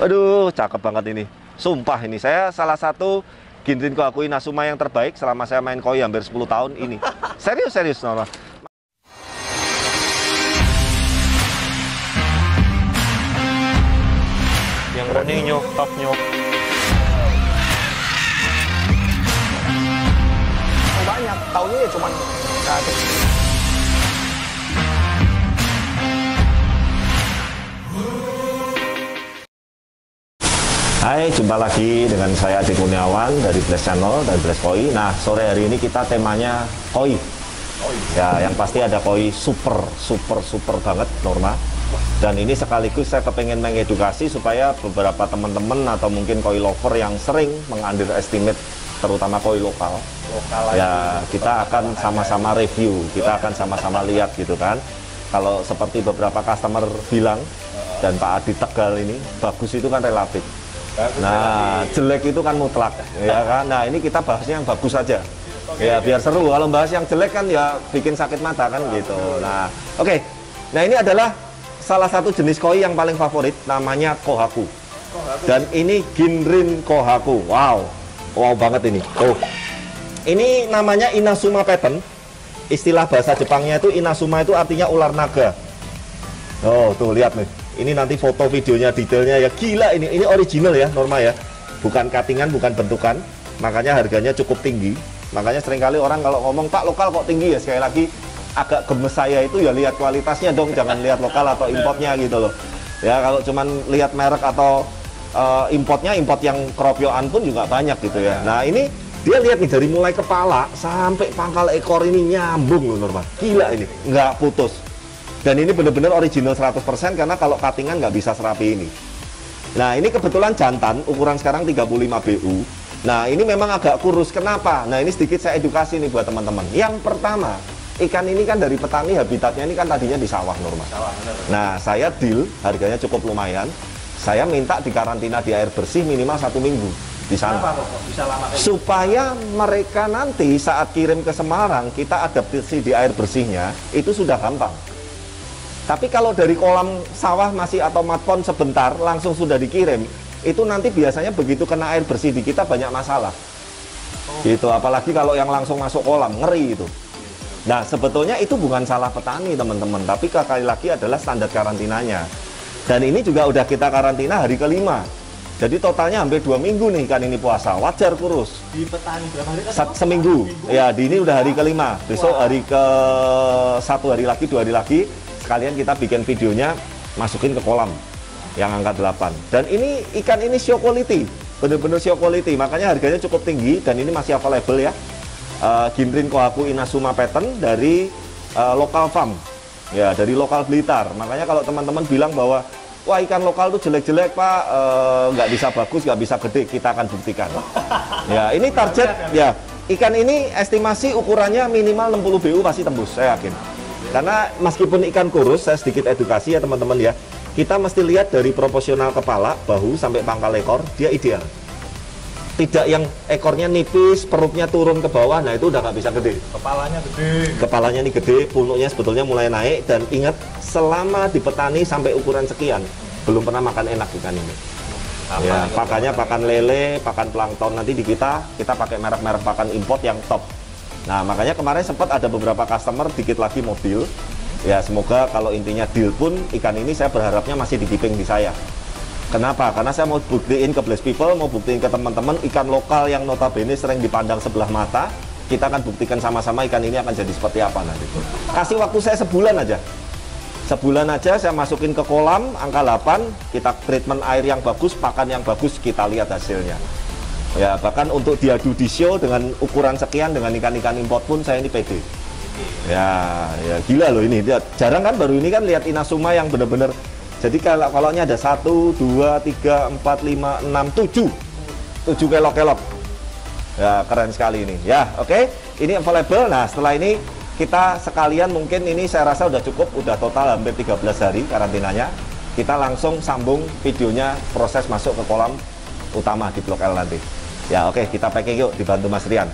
Aduh, cakep banget ini. Sumpah ini saya salah satu Ginrin Kohaku Inazuma yang terbaik selama saya main koi hampir 10 tahun ini. Serius Nora. Yang ini nyok, top nyok. Banyak, tahunya ya cuman satu. Hai, jumpa lagi dengan saya Adi Kurniawan dari Blast Channel dan Blast Koi. Nah, sore hari ini kita temanya koi. Ya, yang pasti ada koi super banget Norma. Dan ini sekaligus saya kepengen mengedukasi supaya beberapa teman-teman atau mungkin koi lover yang sering mengunderestimate terutama koi lokal. Ya, kita akan sama-sama review, kita akan sama-sama lihat gitu kan. Kalau seperti beberapa customer bilang dan Pak Adi Tegal ini, bagus itu kan relatif. Nah, jelek itu kan mutlak, ya kan? Nah, ini kita bahasnya yang bagus saja. Ya, biar seru. Kalau bahas yang jelek kan ya bikin sakit mata kan gitu. Nah, oke. Nah, ini adalah salah satu jenis koi yang paling favorit, namanya Kohaku. Dan ini Ginrin Kohaku. Wow. Wow banget ini. Oh. Ini namanya Inazuma pattern. Istilah bahasa Jepangnya itu Inazuma itu artinya ular naga. Oh, tuh lihat nih. Ini nanti foto videonya detailnya ya gila ini. Ini original ya Norma ya. Bukan cuttingan, bukan bentukan. Makanya harganya cukup tinggi. Makanya seringkali orang kalau ngomong Pak lokal kok tinggi ya. Sekali lagi agak gemes saya itu ya lihat kualitasnya dong. Jangan lihat lokal atau importnya gitu loh. Ya kalau cuman lihat merek atau importnya, import yang keropyoan pun juga banyak gitu ya. Nah ini dia lihat nih dari mulai kepala sampai pangkal ekor ini nyambung loh Norma. Gila ini, nggak putus. Dan ini benar-benar original 100% karena kalau cuttingan nggak bisa serapi ini. Nah ini kebetulan jantan, ukuran sekarang 35 BU. Nah ini memang agak kurus, kenapa? Nah ini sedikit saya edukasi nih buat teman-teman. Yang pertama, ikan ini kan dari petani habitatnya ini kan tadinya di sawah Norma. Nah saya deal, harganya cukup lumayan. Saya minta dikarantina di air bersih minimal 1 minggu di sana. Kenapa kok bisa lama? Supaya mereka nanti saat kirim ke Semarang, kita adaptasi di air bersihnya, itu sudah gampang. Tapi kalau dari kolam sawah masih atau matpon sebentar langsung sudah dikirim, itu nanti biasanya begitu kena air bersih di kita banyak masalah. Gitu, apalagi kalau yang langsung masuk kolam, ngeri itu. Nah, sebetulnya itu bukan salah petani teman-teman, tapi sekali lagi adalah standar karantinanya. Dan ini juga udah kita karantina hari kelima. Jadi totalnya hampir 2 minggu nih ikan ini puasa, wajar kurus. Di petani berapa hari kan? Seminggu. Ya, di ini udah hari kelima. Besok hari ke 1 hari lagi, 2 hari lagi. Sekalian kita bikin videonya masukin ke kolam yang angka 8. Dan ini ikan ini show quality, bener-bener show quality, makanya harganya cukup tinggi dan ini masih available ya. Ginrin Kohaku Inazuma pattern dari lokal farm, ya dari lokal Blitar. Makanya kalau teman-teman bilang bahwa wah ikan lokal tuh jelek-jelek Pak, nggak bisa bagus, nggak bisa gede, kita akan buktikan. Ya ini target ya, ikan ini estimasi ukurannya minimal 60 BU pasti tembus, saya yakin. Karena meskipun ikan kurus, saya sedikit edukasi ya teman-teman ya. Kita mesti lihat dari proporsional kepala, bahu sampai pangkal ekor, dia ideal. Tidak yang ekornya nipis, perutnya turun ke bawah, nah itu udah nggak bisa gede. Kepalanya gede. Kepalanya ini gede, punuknya sebetulnya mulai naik. Dan ingat, selama di petani sampai ukuran sekian, belum pernah makan enak ikan ini. Ya, pakannya pakan lele, pakan plankton. Nanti di kita pakai merek-merek pakan import yang top. Nah makanya kemarin sempat ada beberapa customer dikit lagi mau deal. Ya semoga kalau intinya deal pun ikan ini saya berharapnya masih dikeeping di saya. Kenapa? Karena saya mau buktiin ke Blast People, mau buktiin ke teman-teman ikan lokal yang notabene sering dipandang sebelah mata. Kita akan buktikan sama-sama ikan ini akan jadi seperti apa nanti. Kasih waktu saya sebulan aja. Sebulan aja saya masukin ke kolam angka 8, kita treatment air yang bagus, pakan yang bagus, kita lihat hasilnya. Ya bahkan untuk diadu di show dengan ukuran sekian dengan ikan-ikan import pun saya ini pede. Ya gila loh ini. Jarang kan baru ini kan lihat Inazuma yang bener-bener. Jadi kalau ini ada 1, 2, 3, 4, 5, 6, 7 kelok-kelok. Ya keren sekali ini. Ya oke. Ini available. Nah setelah ini kita sekalian mungkin ini saya rasa udah cukup. Udah total hampir 13 hari karantinanya. Kita langsung sambung videonya proses masuk ke kolam utama di Blok L nanti. Ya oke, kita packing yuk, dibantu Mas Rian.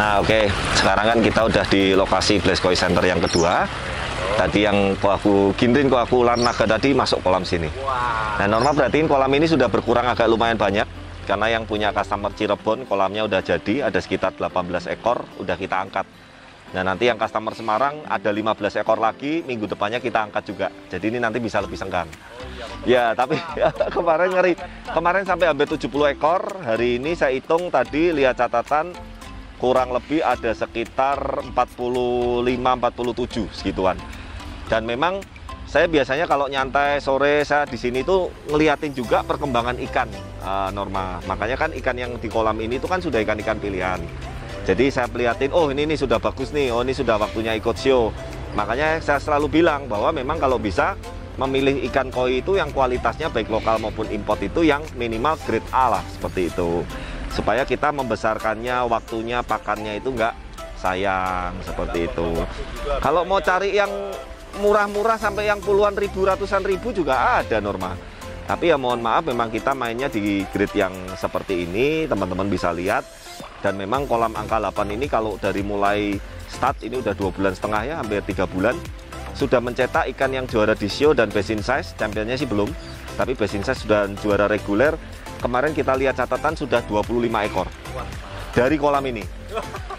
Nah oke, sekarang kan kita udah di lokasi Blast Koi Center yang kedua. Tadi yang aku ginrin, aku ular naga tadi masuk kolam sini. Nah, Norma perhatiin kolam ini sudah berkurang agak lumayan banyak. Karena yang punya customer Cirebon, kolamnya udah jadi, ada sekitar 18 ekor, udah kita angkat. Nah, nanti yang customer Semarang ada 15 ekor lagi, minggu depannya kita angkat juga. Jadi ini nanti bisa lebih senggang. Ya, tapi kemarin ngeri. Kemarin sampai hampir 70 ekor, hari ini saya hitung tadi, lihat catatan, kurang lebih ada sekitar 45-47 segituan. Dan memang saya biasanya kalau nyantai sore saya di sini tuh ngeliatin juga perkembangan ikan, Norma. Makanya kan ikan yang di kolam ini tuh kan sudah ikan-ikan pilihan. Jadi saya liatin, oh ini sudah bagus nih, oh ini sudah waktunya ikut show. Makanya saya selalu bilang bahwa memang kalau bisa memilih ikan koi itu yang kualitasnya baik lokal maupun import itu yang minimal grade A lah, seperti itu. Supaya kita membesarkannya, waktunya, pakannya itu enggak sayang, seperti itu. Kalau mau cari yang murah-murah sampai yang puluhan ribu, ratusan ribu juga ada, Norma. Tapi ya mohon maaf, memang kita mainnya di grade yang seperti ini, teman-teman bisa lihat. Dan memang kolam angka 8 ini kalau dari mulai start, ini udah 2,5 bulan ya, hampir 3 bulan. Sudah mencetak ikan yang juara di show dan best in size, championnya sih belum. Tapi best in size sudah juara reguler. Kemarin kita lihat catatan sudah 25 ekor dari kolam ini.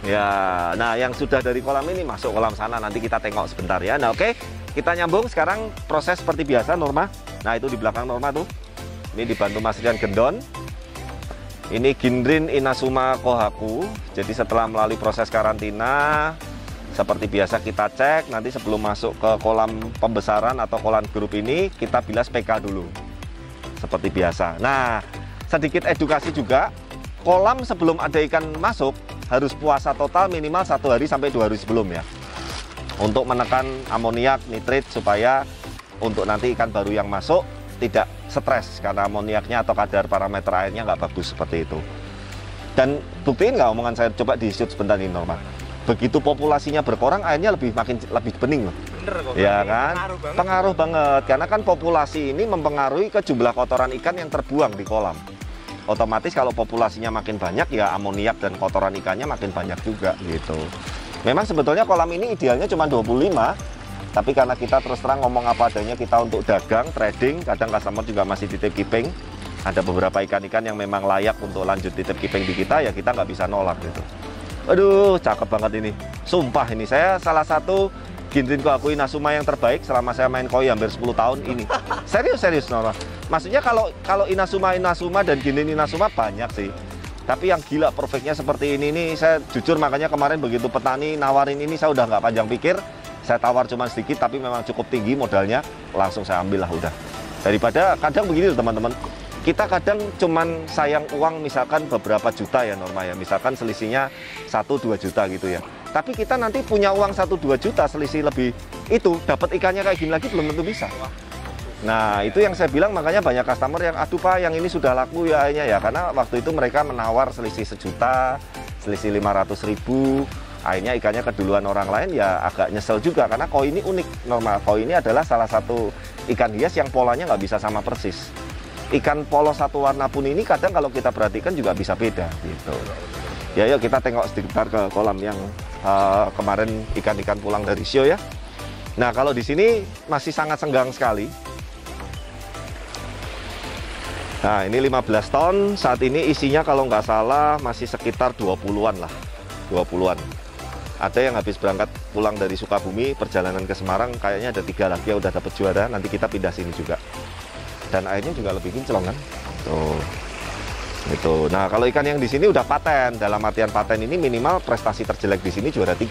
Ya, nah yang sudah dari kolam ini masuk kolam sana, nanti kita tengok sebentar ya. Nah oke, kita nyambung sekarang proses seperti biasa, Norma. Nah itu di belakang Norma tuh, ini dibantu Mas Rian Gendon. Ini Ginrin Inazuma Kohaku. Jadi setelah melalui proses karantina, seperti biasa kita cek, nanti sebelum masuk ke kolam pembesaran atau kolam grup ini, kita bilas PK dulu. Seperti biasa. Nah, sedikit edukasi juga, kolam sebelum ada ikan masuk, harus puasa total minimal 1 hari sampai 2 hari sebelum ya. Untuk menekan amoniak, nitrit, supaya untuk nanti ikan baru yang masuk tidak stres karena amoniaknya atau kadar parameter airnya nggak bagus seperti itu. Dan buktiin nggak omongan saya, coba di shoot sebentar ini, Norma. Begitu populasinya berkurang, airnya lebih bening loh. Bener kok. Ya kan? Pengaruh banget. Karena kan populasi ini mempengaruhi ke jumlah kotoran ikan yang terbuang di kolam. Otomatis kalau populasinya makin banyak, ya amoniak dan kotoran ikannya makin banyak juga gitu. Memang sebetulnya kolam ini idealnya cuma 25, tapi karena kita terus terang ngomong apa adanya, kita untuk dagang, trading, kadang customer juga masih titip keeping. Ada beberapa ikan-ikan yang memang layak untuk lanjut titip keeping di kita, ya kita nggak bisa nolak gitu. Aduh, cakep banget ini. Sumpah ini, saya salah satu Ginrin Kohaku Inazuma yang terbaik selama saya main koi hampir 10 tahun ini. Serius, Norma. Maksudnya kalau Inazuma dan Ginrin Inazuma banyak sih. Tapi yang gila perfectnya seperti ini nih, saya jujur makanya kemarin begitu petani nawarin ini, saya udah nggak panjang pikir. Saya tawar cuma sedikit, tapi memang cukup tinggi modalnya, langsung saya ambil lah udah. Daripada kadang begini teman-teman, kita kadang cuman sayang uang misalkan beberapa juta ya, Norma ya. Misalkan selisihnya 1-2 juta gitu ya. Tapi kita nanti punya uang 1-2 juta selisih lebih itu, dapat ikannya kayak gini lagi belum tentu bisa. Nah itu yang saya bilang, makanya banyak customer yang aduh Pak yang ini sudah laku ya akhirnya ya. Karena waktu itu mereka menawar selisih 1 juta, selisih 500.000. Akhirnya ikannya keduluan orang lain, ya agak nyesel juga. Karena koi ini unik, Norma. Koi ini adalah salah satu ikan hias yang polanya nggak bisa sama persis. Ikan polos satu warna pun ini kadang kalau kita perhatikan juga bisa beda gitu. Ya yuk kita tengok sebentar ke kolam yang kemarin ikan-ikan pulang dari show ya. Nah kalau di sini masih sangat senggang sekali. Nah ini 15 ton, saat ini isinya kalau nggak salah masih sekitar 20-an lah. 20-an. Ada yang habis berangkat pulang dari Sukabumi, perjalanan ke Semarang, kayaknya ada 3 lagi yang udah dapat juara, nanti kita pindah sini juga. Dan airnya juga lebih kinclong kan. Tuh. Gitu. Nah, kalau ikan yang di sini udah paten, dalam artian paten ini minimal prestasi terjelek di sini juara 3.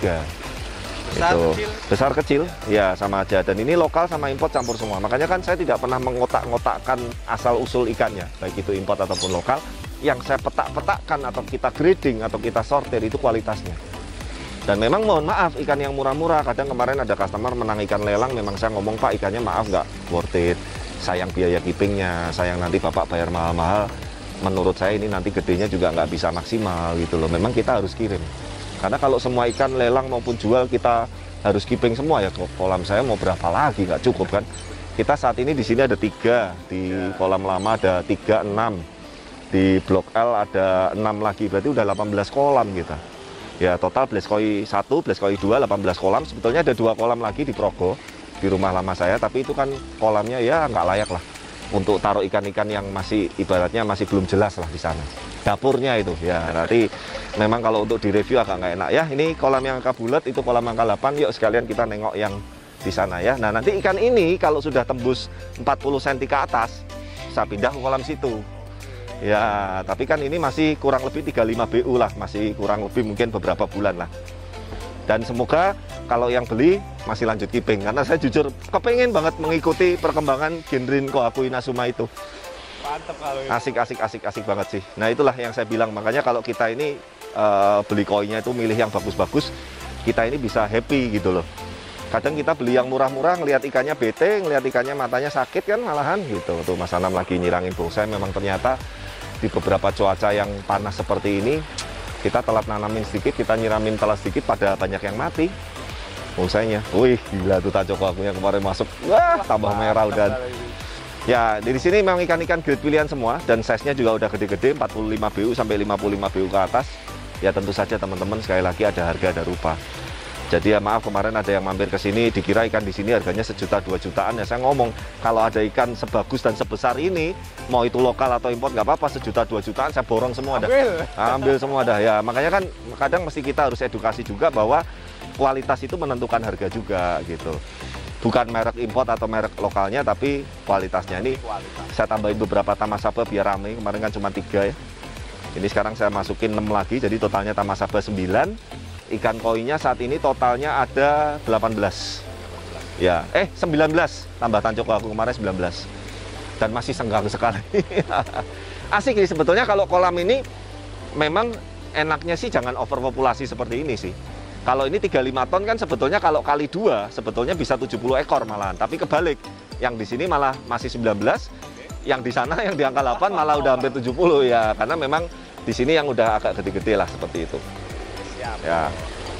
Besar, gitu. kecil? Besar kecil, ya sama aja. Dan ini lokal sama import campur semua. Makanya kan saya tidak pernah mengotak-ngotakkan asal-usul ikannya, baik itu import ataupun lokal. Yang saya petak-petakkan atau kita grading atau kita sortir itu kualitasnya. Dan memang mohon maaf, ikan yang murah-murah, kadang kemarin ada customer menang ikan lelang, memang saya ngomong Pak ikannya maaf nggak worth it, sayang biaya keepingnya, sayang nanti Bapak bayar mahal-mahal, menurut saya ini nanti gedenya juga nggak bisa maksimal gitu loh, memang kita harus kirim. Karena kalau semua ikan lelang maupun jual kita harus keeping semua ya, kolam saya mau berapa lagi, nggak cukup kan. Kita saat ini di sini ada 3, di kolam lama ada 3, 6, di blok L ada 6 lagi, berarti udah 18 kolam kita. Ya total Blaze Koi 1, Blaze Koi 2, 18 kolam. Sebetulnya ada 2 kolam lagi di Progo. di rumah lama saya, tapi itu kan kolamnya ya nggak layak lah untuk taruh ikan-ikan yang masih ibaratnya masih belum jelas lah di sana. Dapurnya itu ya nanti memang kalau untuk direview agak nggak enak ya. Ini kolam yang angka bulat, itu kolam angka 8. Yuk sekalian kita nengok yang di sana ya. Nah nanti ikan ini kalau sudah tembus 40 cm ke atas bisa pindah ke kolam situ ya, tapi kan ini masih kurang lebih 35 BU lah, masih kurang lebih mungkin beberapa bulan lah. Dan semoga kalau yang beli masih lanjut keeping, karena saya jujur kepengen banget mengikuti perkembangan Genrin Kohaku Inazuma itu. Mantep kalau itu. Asik banget sih. Nah itulah yang saya bilang, makanya kalau kita ini beli koinya itu milih yang bagus-bagus, kita ini bisa happy gitu loh. Kadang kita beli yang murah-murah, ngelihat ikannya bete, ngelihat ikannya matanya sakit kan malahan gitu. Tuh Mas Anam lagi nyirangin bonsai, memang ternyata di beberapa cuaca yang panas seperti ini, kita telat nanamin sedikit, kita nyiramin telat sedikit, pada banyak yang mati bonsainya. Wih gila tuh Tacoko aku yang kemarin masuk, wah tambah merah udah. Ya di sini memang ikan-ikan grade pilihan semua, dan size-nya juga udah gede-gede, 45 BU sampai 55 BU ke atas. Ya tentu saja teman-teman, sekali lagi ada harga ada rupa. Jadi ya maaf, kemarin ada yang mampir ke sini dikira ikan di sini harganya 1 juta 2 jutaan ya. Saya ngomong kalau ada ikan sebagus dan sebesar ini, mau itu lokal atau impor nggak apa-apa, 1 juta 2 jutaan saya borong semua dah. Ambil semua dah ya. Makanya kan kadang mesti kita harus edukasi juga bahwa kualitas itu menentukan harga juga gitu. Bukan merek import atau merek lokalnya, tapi kualitasnya. Ini saya tambahin beberapa tamasaba biar rame. Kemarin kan cuma 3 ya. Ini sekarang saya masukin 6 lagi, jadi totalnya tamasaba 9. Ikan koinya saat ini totalnya ada 18. Ya, 19. Tambah Tacoko aku kemarin 19. Dan masih senggang sekali. Asik nih sebetulnya kalau kolam ini, memang enaknya sih jangan overpopulasi seperti ini sih. Kalau ini 35 ton kan sebetulnya kalau kali 2 sebetulnya bisa 70 ekor malahan. Tapi kebalik, yang di sini malah masih 19, yang di sana yang di angka 8 malah udah hampir 70 ya. Karena memang di sini yang udah agak gede-gede lah seperti itu. Ya.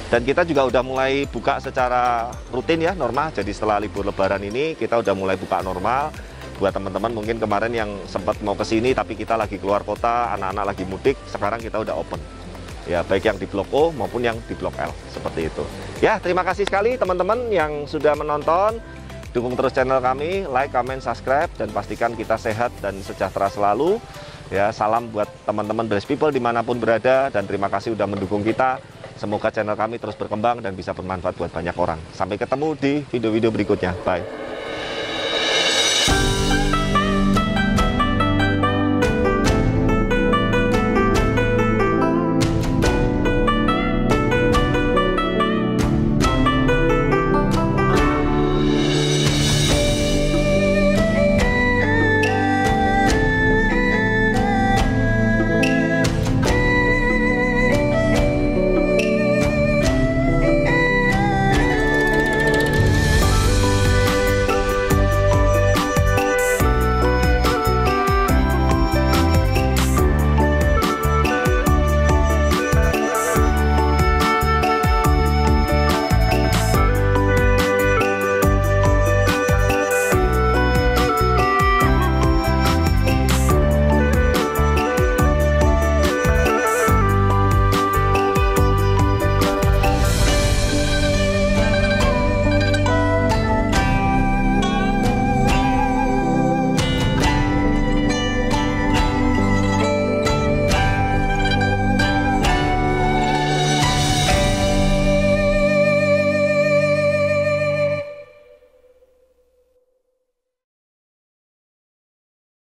Dan kita juga udah mulai buka secara rutin ya, normal. Jadi setelah libur lebaran ini kita udah mulai buka normal. Buat teman-teman mungkin kemarin yang sempat mau ke sini tapi kita lagi keluar kota, anak-anak lagi mudik, sekarang kita udah open. Ya, baik yang di Blok O maupun yang di Blok L, seperti itu. Ya, terima kasih sekali teman-teman yang sudah menonton. Dukung terus channel kami, like, comment, subscribe, dan pastikan kita sehat dan sejahtera selalu. Ya, salam buat teman-teman Blessed People dimanapun berada, dan terima kasih udah mendukung kita. Semoga channel kami terus berkembang dan bisa bermanfaat buat banyak orang. Sampai ketemu di video-video berikutnya. Bye.